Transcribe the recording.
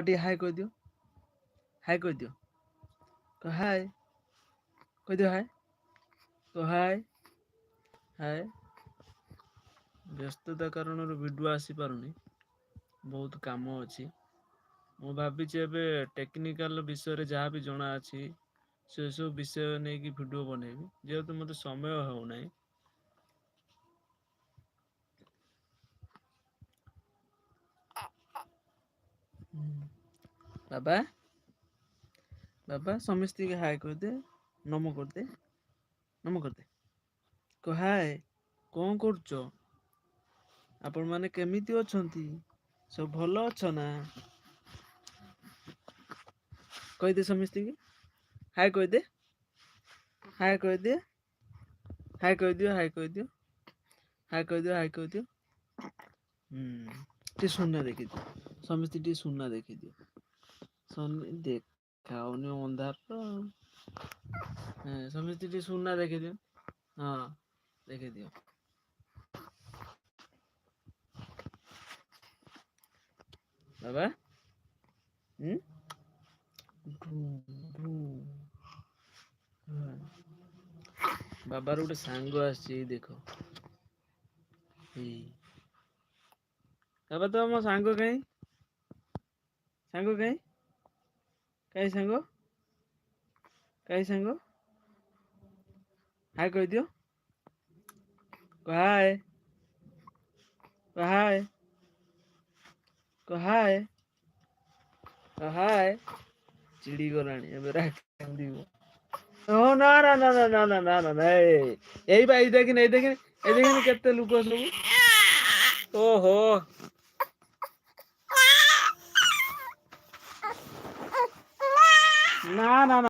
ଟିକେ ହାଏ କହିଦିଅ, ହାଏ କହିଦିଅ, କହ ହାଏ, କହିଦିଅ ହାଏ, କହ ହାଏ, ହାଏ। ବ୍ୟସ୍ତତା କାରଣରୁ ଭିଡ଼ିଓ ଆସିପାରୁନି, ବହୁତ କାମ ଅଛି। ମୁଁ ଭାବିଛି ଏବେ ଟେକ୍ନିକାଲ ବିଷୟରେ ଯାହା ବି ଜଣା ଅଛି ସେସବୁ ବିଷୟ ନେଇକି ଭିଡ଼ିଓ ବନେଇବି, ଯେହେତୁ ମୋତେ ସମୟ ହେଉନାହିଁ। ବାବା ବାବା ସମସ୍ତଙ୍କୁ ହାଏ କରିଦେ, ନମ କରିଦେ, ନମ କରିଦେ, କହ ହାଏ। କଣ କରୁଛ? ଆପଣମାନେ କେମିତି ଅଛନ୍ତି? ସବୁ ଭଲ ଅଛ ନା? କହିଦେ ସମସ୍ତଙ୍କୁ ହାଏ କହିଦେ, ହାଏ କହିଦେ, ହାଏ କହିଦିଅ, ହାଏ କହିଦିଅ, ହାଏ କହିଦିଅ, ହାଏ କହିଦିଅ। ଟିକେ ସୁନା ଦେଖିଦିଅ, ସମସ୍ତେ ଟିକେ ସୁନା ଦେଖିଦିଅ। ଦେଖାଉନି ଅନ୍ଧାର। ସମସ୍ତେ ଟିକେ ସୁନା ଦେଖିଦିଅ। ହଁ ଦେଖିଦିଅ। ବାବା ବାବାର ଗୋଟେ ସାଙ୍ଗ ଆସିଛି, ଏଇ ଦେଖ। ବାବା ତମ ସାଙ୍ଗ କାଇଁ? ସାଙ୍ଗ କାଇଁ? କାଇଁ ସାଙ୍ଗ? କାଇଁ ସାଙ୍ଗ? ହାଏ କହିଦିଅ, କହ ହାଏ, କହ ହାଏ, କହ ହାଏ, କହ ହାଏ। ଚିଡ଼ି ଗଲାଣି ଏବେ ରାଗ କାନ୍ଦିବ। ହଁ ନା ନା ନା ନା ନା ନା ନା ନା ଏଇ ବା ଏଇ ଦେଖିନି, ଏଇ ଦେଖିନି, ଏଇ ଦେଖିନି କେତେ ଲୋକ ସବୁ। ଓହୋ। ନା ନା ନା।